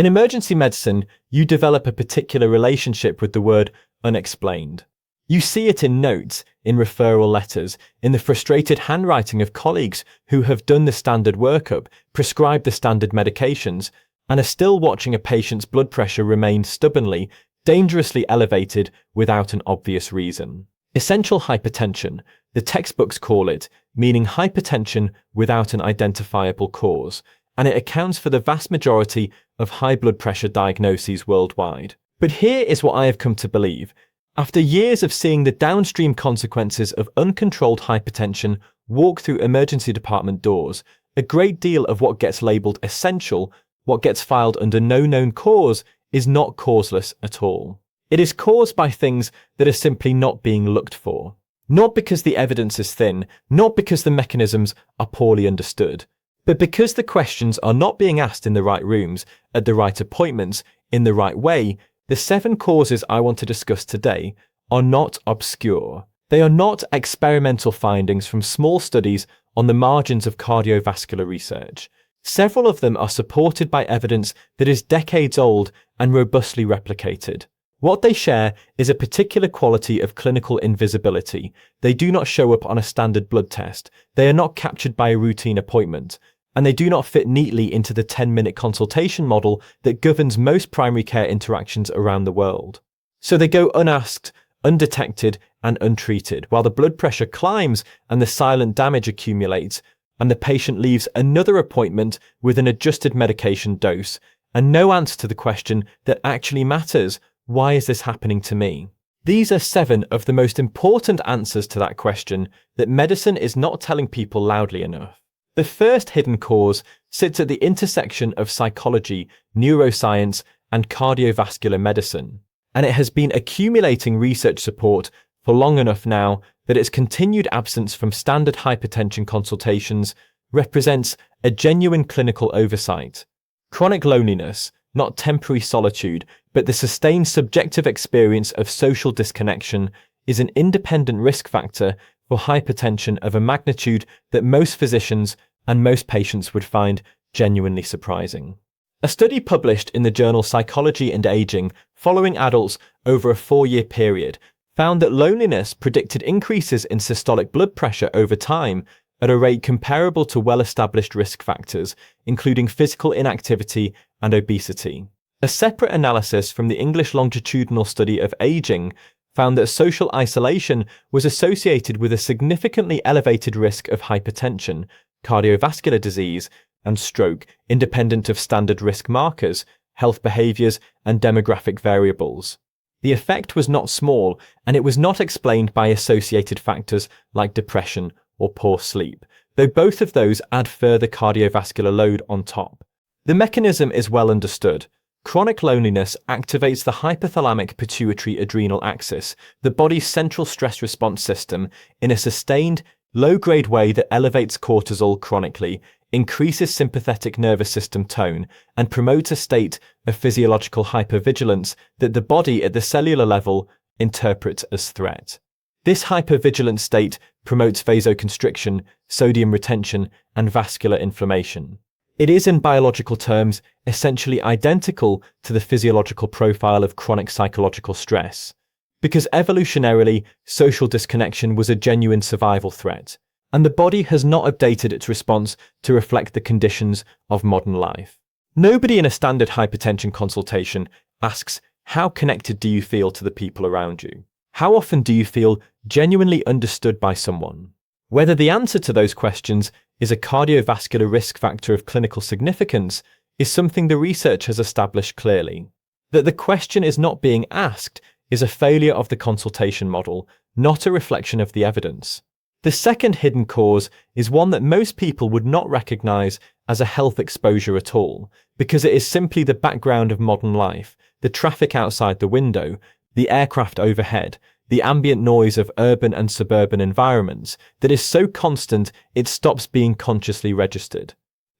In emergency medicine, you develop a particular relationship with the word unexplained. You see it in notes, in referral letters, in the frustrated handwriting of colleagues who have done the standard workup, prescribed the standard medications, and are still watching a patient's blood pressure remain stubbornly, dangerously elevated without an obvious reason. Essential hypertension, the textbooks call it, meaning hypertension without an identifiable cause, and it accounts for the vast majority of high blood pressure diagnoses worldwide. But here is what I have come to believe. After years of seeing the downstream consequences of uncontrolled hypertension walk through emergency department doors, a great deal of what gets labelled essential, what gets filed under no known cause, is not causeless at all. It is caused by things that are simply not being looked for. Not because the evidence is thin, not because the mechanisms are poorly understood, but because the questions are not being asked in the right rooms, at the right appointments, in the right way. The 7 causes I want to discuss today are not obscure. They are not experimental findings from small studies on the margins of cardiovascular research. Several of them are supported by evidence that is decades old and robustly replicated. What they share is a particular quality of clinical invisibility. They do not show up on a standard blood test. They are not captured by a routine appointment. And they do not fit neatly into the 10-minute consultation model that governs most primary care interactions around the world. So they go unasked, undetected, and untreated, while the blood pressure climbs and the silent damage accumulates, and the patient leaves another appointment with an adjusted medication dose, and no answer to the question that actually matters: why is this happening to me? These are 7 of the most important answers to that question that medicine is not telling people loudly enough. The first hidden cause sits at the intersection of psychology, neuroscience, and cardiovascular medicine, and it has been accumulating research support for long enough now that its continued absence from standard hypertension consultations represents a genuine clinical oversight. Chronic loneliness, not temporary solitude, but the sustained subjective experience of social disconnection, is an independent risk factor for hypertension of a magnitude that most physicians and most patients would find genuinely surprising. A study published in the journal Psychology and Aging following adults over a 4-year period found that loneliness predicted increases in systolic blood pressure over time at a rate comparable to well-established risk factors, including physical inactivity and obesity. A separate analysis from the English longitudinal study of aging found that social isolation was associated with a significantly elevated risk of hypertension, cardiovascular disease, and stroke, independent of standard risk markers, health behaviours, and demographic variables. The effect was not small, and it was not explained by associated factors like depression or poor sleep, though both of those add further cardiovascular load on top. The mechanism is well understood. Chronic loneliness activates the hypothalamic pituitary adrenal axis, the body's central stress response system, in a sustained, low-grade way that elevates cortisol chronically, increases sympathetic nervous system tone, and promotes a state of physiological hypervigilance that the body at the cellular level interprets as threat. This hypervigilant state promotes vasoconstriction, sodium retention, and vascular inflammation. It is, in biological terms, essentially identical to the physiological profile of chronic psychological stress, because evolutionarily, social disconnection was a genuine survival threat, and the body has not updated its response to reflect the conditions of modern life. Nobody in a standard hypertension consultation asks, how connected do you feel to the people around you? How often do you feel genuinely understood by someone? Whether the answer to those questions is a cardiovascular risk factor of clinical significance is something the research has established clearly. That the question is not being asked is a failure of the consultation model, not a reflection of the evidence. The second hidden cause is one that most people would not recognize as a health exposure at all, because it is simply the background of modern life, the traffic outside the window, the aircraft overhead, the ambient noise of urban and suburban environments that is so constant it stops being consciously registered.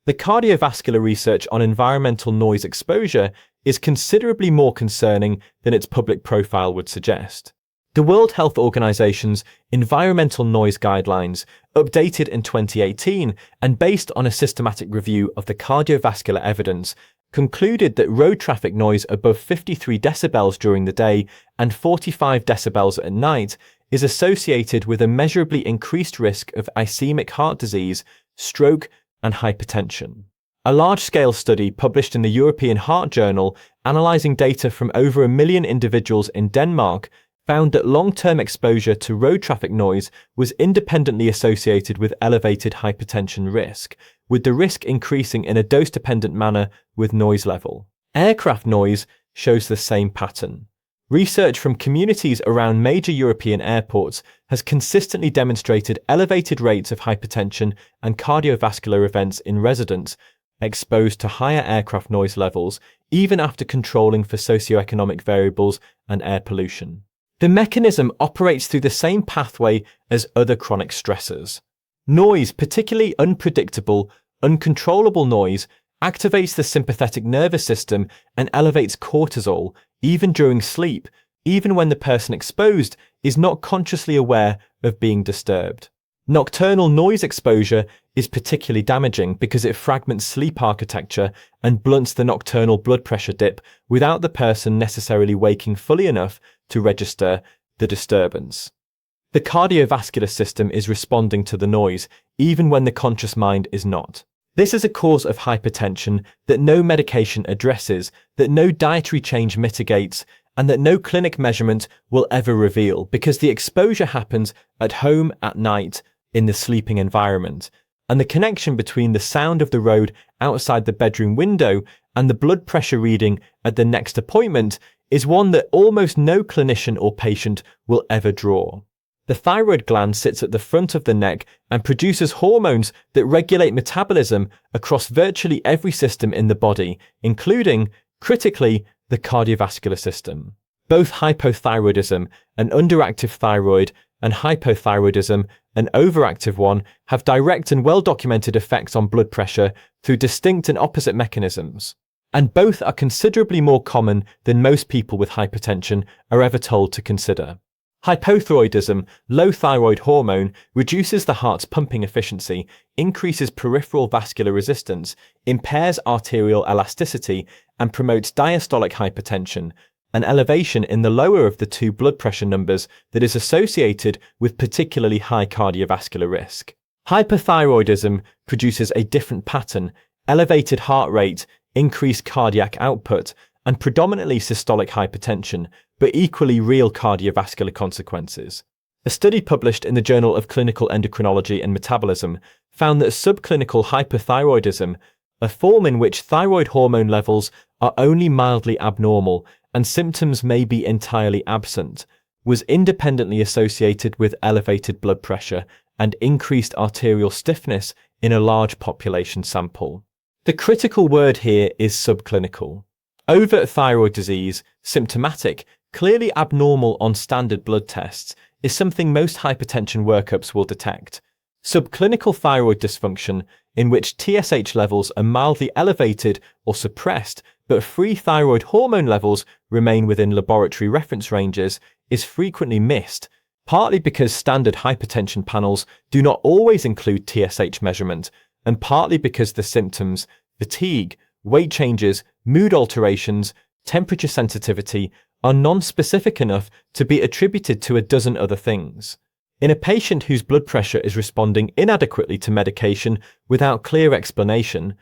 The cardiovascular research on environmental noise exposure is considerably more concerning than its public profile would suggest. The World Health Organization's Environmental Noise Guidelines, updated in 2018 and based on a systematic review of the cardiovascular evidence, concluded that road traffic noise above 53 decibels during the day and 45 decibels at night is associated with a measurably increased risk of ischemic heart disease, stroke, and hypertension. A large-scale study published in the European Heart Journal analysing data from over 1 million individuals in Denmark found that long-term exposure to road traffic noise was independently associated with elevated hypertension risk, with the risk increasing in a dose-dependent manner with noise level. Aircraft noise shows the same pattern. Research from communities around major European airports has consistently demonstrated elevated rates of hypertension and cardiovascular events in residents exposed to higher aircraft noise levels, even after controlling for socioeconomic variables and air pollution. The mechanism operates through the same pathway as other chronic stressors. Noise, particularly unpredictable, uncontrollable noise, activates the sympathetic nervous system and elevates cortisol, even during sleep, even when the person exposed is not consciously aware of being disturbed. Nocturnal noise exposure is particularly damaging because it fragments sleep architecture and blunts the nocturnal blood pressure dip without the person necessarily waking fully enough to register the disturbance. The cardiovascular system is responding to the noise, even when the conscious mind is not. This is a cause of hypertension that no medication addresses, that no dietary change mitigates, and that no clinic measurement will ever reveal, because the exposure happens at home at night in the sleeping environment, and the connection between the sound of the road outside the bedroom window and the blood pressure reading at the next appointment is one that almost no clinician or patient will ever draw. The thyroid gland sits at the front of the neck and produces hormones that regulate metabolism across virtually every system in the body, including, critically, the cardiovascular system. Both hypothyroidism, an underactive thyroid, and hypothyroidism, an overactive one, have direct and well-documented effects on blood pressure through distinct and opposite mechanisms. And both are considerably more common than most people with hypertension are ever told to consider. Hypothyroidism, low thyroid hormone, reduces the heart's pumping efficiency, increases peripheral vascular resistance, impairs arterial elasticity, and promotes diastolic hypertension, an elevation in the lower of the two blood pressure numbers that is associated with particularly high cardiovascular risk. Hyperthyroidism produces a different pattern: elevated heart rate, increased cardiac output, and predominantly systolic hypertension, but equally real cardiovascular consequences. A study published in the Journal of Clinical Endocrinology and Metabolism found that subclinical hyperthyroidism, a form in which thyroid hormone levels are only mildly abnormal and symptoms may be entirely absent, was independently associated with elevated blood pressure and increased arterial stiffness in a large population sample. The critical word here is subclinical. Overt thyroid disease, symptomatic, clearly abnormal on standard blood tests, is something most hypertension workups will detect. Subclinical thyroid dysfunction, in which TSH levels are mildly elevated or suppressed, but free thyroid hormone levels remain within laboratory reference ranges, is frequently missed, partly because standard hypertension panels do not always include TSH measurement, and partly because the symptoms, fatigue, weight changes, mood alterations, temperature sensitivity, are non-specific enough to be attributed to a dozen other things. In a patient whose blood pressure is responding inadequately to medication without clear explanation,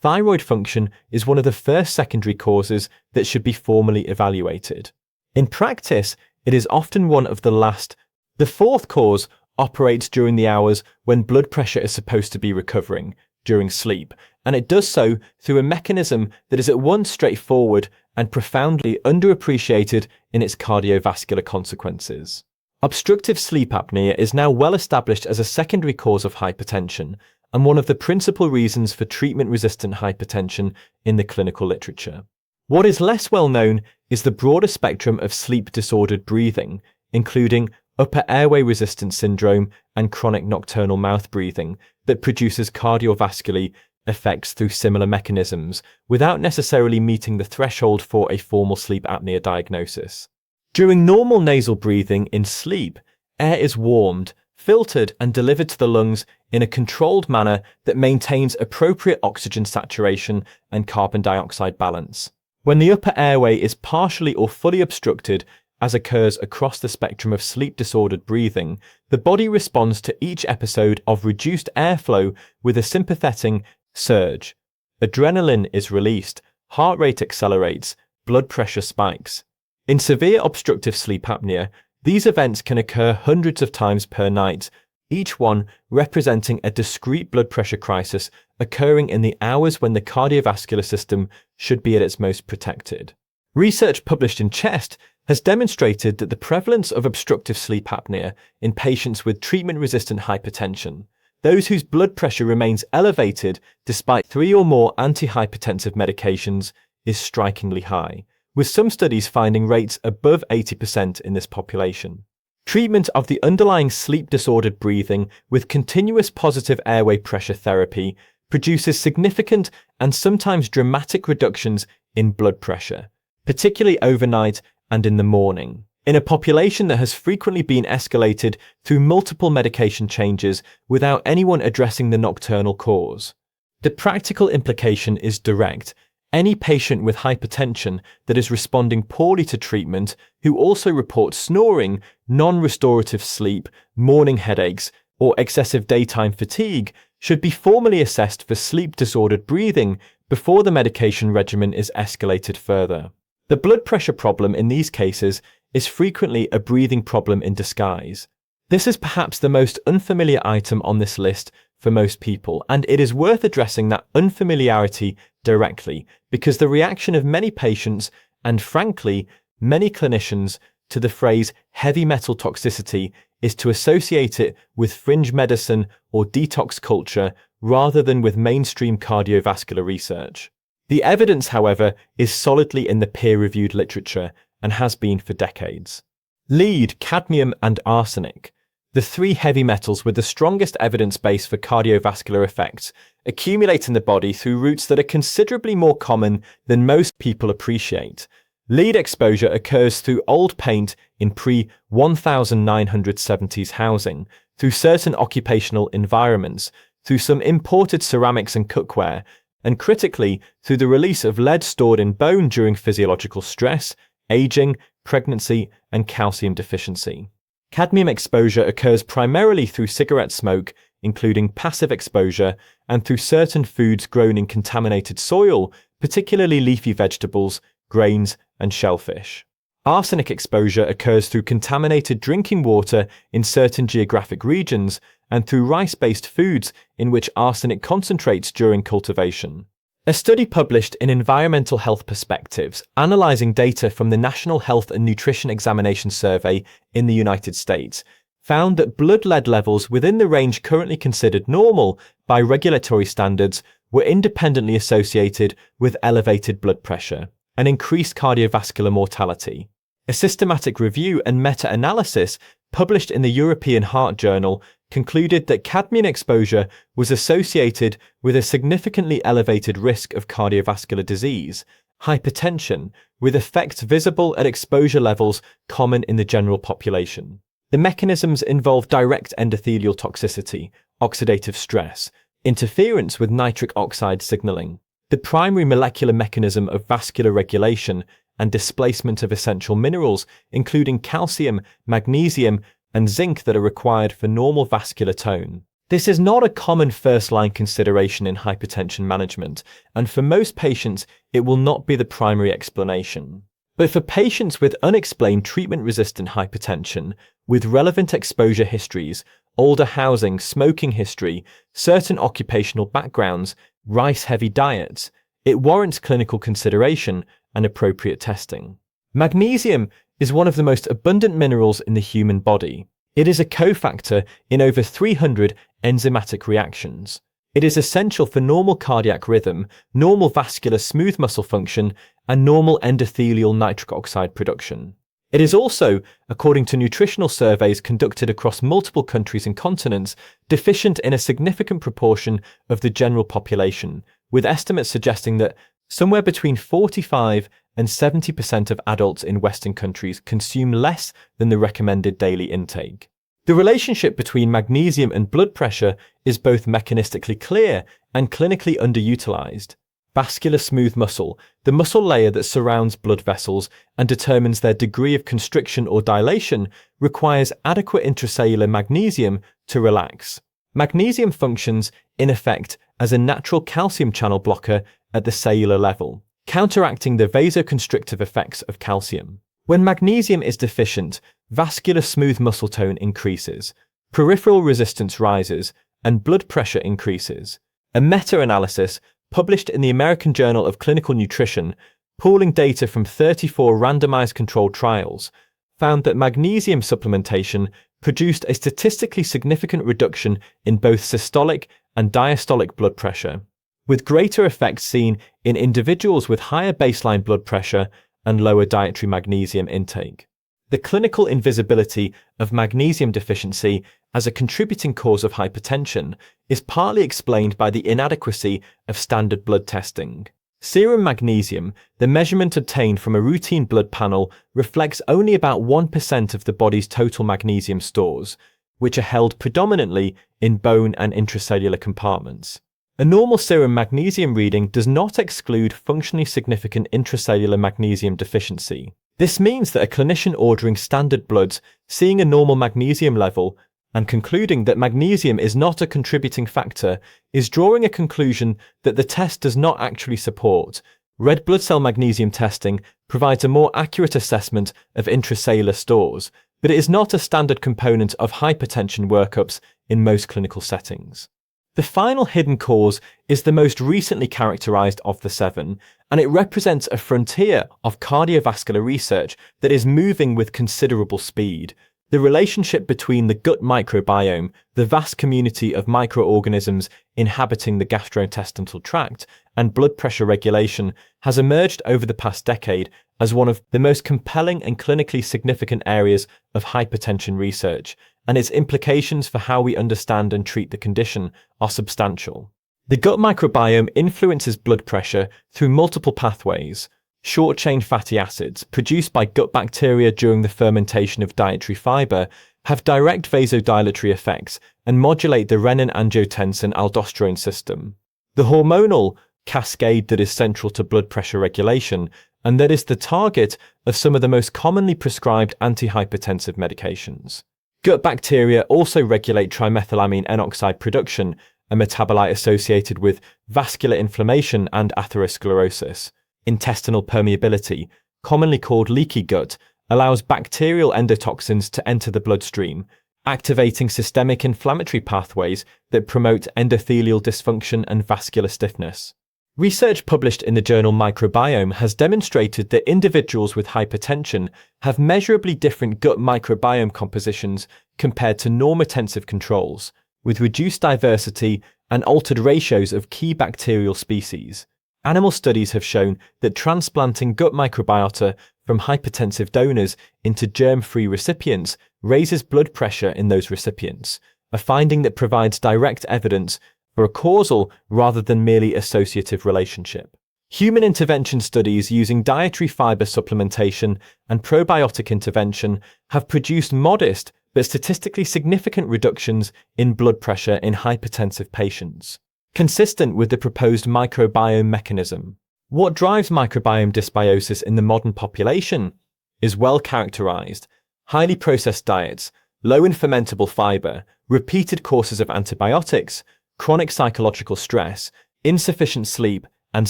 thyroid function is one of the first secondary causes that should be formally evaluated. In practice, it is often one of the last. The fourth cause operates during the hours when blood pressure is supposed to be recovering, during sleep, and it does so through a mechanism that is at once straightforward and profoundly underappreciated in its cardiovascular consequences. Obstructive sleep apnea is now well established as a secondary cause of hypertension and one of the principal reasons for treatment-resistant hypertension in the clinical literature. What is less well known is the broader spectrum of sleep-disordered breathing, including upper airway resistance syndrome and chronic nocturnal mouth breathing, that produces cardiovascular effects through similar mechanisms without necessarily meeting the threshold for a formal sleep apnea diagnosis. During normal nasal breathing in sleep, air is warmed, filtered and delivered to the lungs in a controlled manner that maintains appropriate oxygen saturation and carbon dioxide balance. When the upper airway is partially or fully obstructed, as occurs across the spectrum of sleep-disordered breathing, the body responds to each episode of reduced airflow with a sympathetic surge. Adrenaline is released, heart rate accelerates, blood pressure spikes. In severe obstructive sleep apnea, these events can occur hundreds of times per night, each one representing a discrete blood pressure crisis occurring in the hours when the cardiovascular system should be at its most protected. Research published in Chest has demonstrated that the prevalence of obstructive sleep apnea in patients with treatment-resistant hypertension, those whose blood pressure remains elevated despite 3 or more antihypertensive medications, is strikingly high, with some studies finding rates above 80% in this population. Treatment of the underlying sleep-disordered breathing with continuous positive airway pressure therapy produces significant and sometimes dramatic reductions in blood pressure, particularly overnight and in the morning, in a population that has frequently been escalated through multiple medication changes without anyone addressing the nocturnal cause. The practical implication is direct. Any patient with hypertension that is responding poorly to treatment, who also reports snoring, non-restorative sleep, morning headaches, or excessive daytime fatigue, should be formally assessed for sleep-disordered breathing before the medication regimen is escalated further. The blood pressure problem in these cases is frequently a breathing problem in disguise. This is perhaps the most unfamiliar item on this list for most people, and it is worth addressing that unfamiliarity directly, because the reaction of many patients, and frankly, many clinicians, to the phrase heavy metal toxicity is to associate it with fringe medicine or detox culture rather than with mainstream cardiovascular research. The evidence, however, is solidly in the peer-reviewed literature and has been for decades. Lead, cadmium, and arsenic, the 3 heavy metals with the strongest evidence base for cardiovascular effects, accumulate in the body through routes that are considerably more common than most people appreciate. Lead exposure occurs through old paint in pre-1970s housing, through certain occupational environments, through some imported ceramics and cookware, and critically through the release of lead stored in bone during physiological stress, aging, pregnancy, and calcium deficiency. Cadmium exposure occurs primarily through cigarette smoke, including passive exposure, and through certain foods grown in contaminated soil, particularly leafy vegetables, grains, and shellfish. Arsenic exposure occurs through contaminated drinking water in certain geographic regions and through rice-based foods in which arsenic concentrates during cultivation. A study published in Environmental Health Perspectives, analyzing data from the National Health and Nutrition Examination Survey in the United States, found that blood lead levels within the range currently considered normal by regulatory standards were independently associated with elevated blood pressure and increased cardiovascular mortality. A systematic review and meta-analysis published in the European Heart Journal concluded that cadmium exposure was associated with a significantly elevated risk of cardiovascular disease, hypertension, with effects visible at exposure levels common in the general population. The mechanisms involve direct endothelial toxicity, oxidative stress, interference with nitric oxide signaling, the primary molecular mechanism of vascular regulation, and displacement of essential minerals, including calcium, magnesium, and zinc that are required for normal vascular tone. This is not a common first-line consideration in hypertension management, and for most patients, it will not be the primary explanation. But for patients with unexplained treatment-resistant hypertension, with relevant exposure histories, older housing, smoking history, certain occupational backgrounds, rice-heavy diets, it warrants clinical consideration and appropriate testing. Magnesium is one of the most abundant minerals in the human body. It is a cofactor in over 300 enzymatic reactions. It is essential for normal cardiac rhythm, normal vascular smooth muscle function, and normal endothelial nitric oxide production. It is also, according to nutritional surveys conducted across multiple countries and continents, deficient in a significant proportion of the general population, with estimates suggesting that somewhere between 45 and 70% of adults in Western countries consume less than the recommended daily intake. The relationship between magnesium and blood pressure is both mechanistically clear and clinically underutilized. Vascular smooth muscle, the muscle layer that surrounds blood vessels and determines their degree of constriction or dilation, requires adequate intracellular magnesium to relax. Magnesium functions, in effect, as a natural calcium channel blocker at the cellular level, counteracting the vasoconstrictive effects of calcium. When magnesium is deficient, vascular smooth muscle tone increases, peripheral resistance rises, and blood pressure increases. A meta-analysis published in the American Journal of Clinical Nutrition, pooling data from 34 randomized controlled trials, found that magnesium supplementation produced a statistically significant reduction in both systolic and diastolic blood pressure, with greater effects seen in individuals with higher baseline blood pressure and lower dietary magnesium intake. The clinical invisibility of magnesium deficiency as a contributing cause of hypertension is partly explained by the inadequacy of standard blood testing. Serum magnesium, the measurement obtained from a routine blood panel, reflects only about 1% of the body's total magnesium stores, which are held predominantly in bone and intracellular compartments. A normal serum magnesium reading does not exclude functionally significant intracellular magnesium deficiency. This means that a clinician ordering standard bloods, seeing a normal magnesium level, and concluding that magnesium is not a contributing factor, is drawing a conclusion that the test does not actually support. Red blood cell magnesium testing provides a more accurate assessment of intracellular stores, but it is not a standard component of hypertension workups in most clinical settings. The final hidden cause is the most recently characterized of the 7, and it represents a frontier of cardiovascular research that is moving with considerable speed. The relationship between the gut microbiome, the vast community of microorganisms inhabiting the gastrointestinal tract, and blood pressure regulation has emerged over the past decade as one of the most compelling and clinically significant areas of hypertension research, and its implications for how we understand and treat the condition are substantial. The gut microbiome influences blood pressure through multiple pathways. Short-chain fatty acids, produced by gut bacteria during the fermentation of dietary fiber, have direct vasodilatory effects and modulate the renin-angiotensin-aldosterone system. The hormonal cascade that is central to blood pressure regulation and that is the target of some of the most commonly prescribed antihypertensive medications. Gut bacteria also regulate trimethylamine N-oxide production, a metabolite associated with vascular inflammation and atherosclerosis. Intestinal permeability, commonly called leaky gut, allows bacterial endotoxins to enter the bloodstream, activating systemic inflammatory pathways that promote endothelial dysfunction and vascular stiffness. Research published in the journal Microbiome has demonstrated that individuals with hypertension have measurably different gut microbiome compositions compared to normotensive controls, with reduced diversity and altered ratios of key bacterial species. Animal studies have shown that transplanting gut microbiota from hypertensive donors into germ-free recipients raises blood pressure in those recipients, a finding that provides direct evidence for a causal rather than merely associative relationship. Human intervention studies using dietary fiber supplementation and probiotic intervention have produced modest but statistically significant reductions in blood pressure in hypertensive patients, consistent with the proposed microbiome mechanism. What drives microbiome dysbiosis in the modern population is well characterized: highly processed diets, low in fermentable fiber, repeated courses of antibiotics, chronic psychological stress, insufficient sleep, and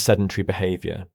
sedentary behavior.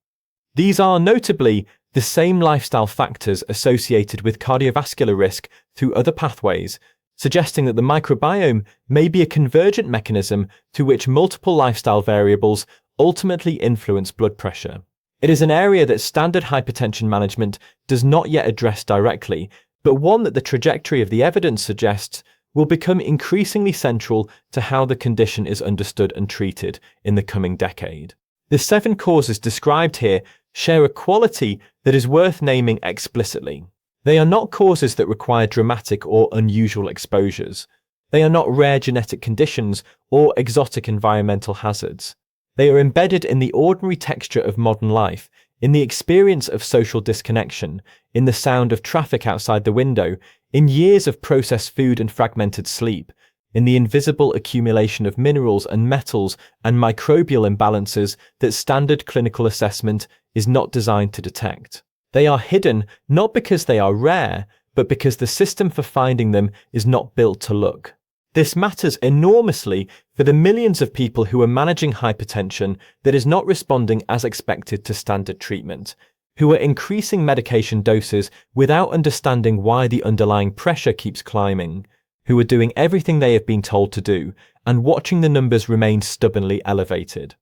These are notably the same lifestyle factors associated with cardiovascular risk through other pathways, suggesting that the microbiome may be a convergent mechanism through which multiple lifestyle variables ultimately influence blood pressure. It is an area that standard hypertension management does not yet address directly, but one that the trajectory of the evidence suggests will become increasingly central to how the condition is understood and treated in the coming decade. The 7 causes described here share a quality that is worth naming explicitly. They are not causes that require dramatic or unusual exposures. They are not rare genetic conditions or exotic environmental hazards. They are embedded in the ordinary texture of modern life, in the experience of social disconnection, in the sound of traffic outside the window, in years of processed food and fragmented sleep, in the invisible accumulation of minerals and metals and microbial imbalances that standard clinical assessment is not designed to detect. They are hidden not because they are rare, but because the system for finding them is not built to look. This matters enormously for the millions of people who are managing hypertension that is not responding as expected to standard treatment, who are increasing medication doses without understanding why the underlying pressure keeps climbing, who are doing everything they have been told to do and watching the numbers remain stubbornly elevated.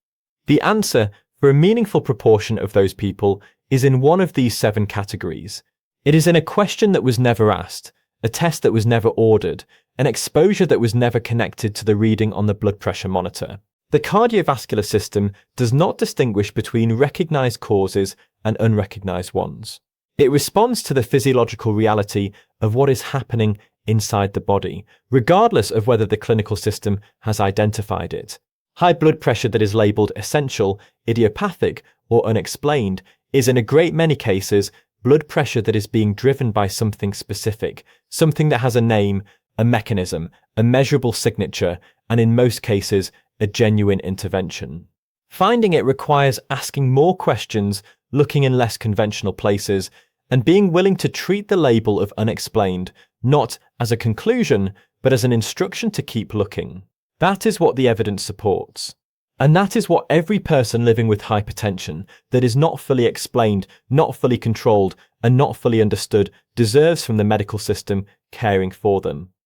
The answer for a meaningful proportion of those people is in one of these 7 categories. It is in a question that was never asked, a test that was never ordered, an exposure that was never connected to the reading on the blood pressure monitor. The cardiovascular system does not distinguish between recognized causes and unrecognized ones. It responds to the physiological reality of what is happening inside the body, regardless of whether the clinical system has identified it. High blood pressure that is labeled essential, idiopathic, or unexplained is in a great many cases blood pressure that is being driven by something specific, something that has a name, a mechanism, a measurable signature, and in most cases, a genuine intervention. Finding it requires asking more questions, looking in less conventional places, and being willing to treat the label of unexplained not as a conclusion, but as an instruction to keep looking. That is what the evidence supports. And that is what every person living with hypertension that is not fully explained, not fully controlled, and not fully understood deserves from the medical system caring for them.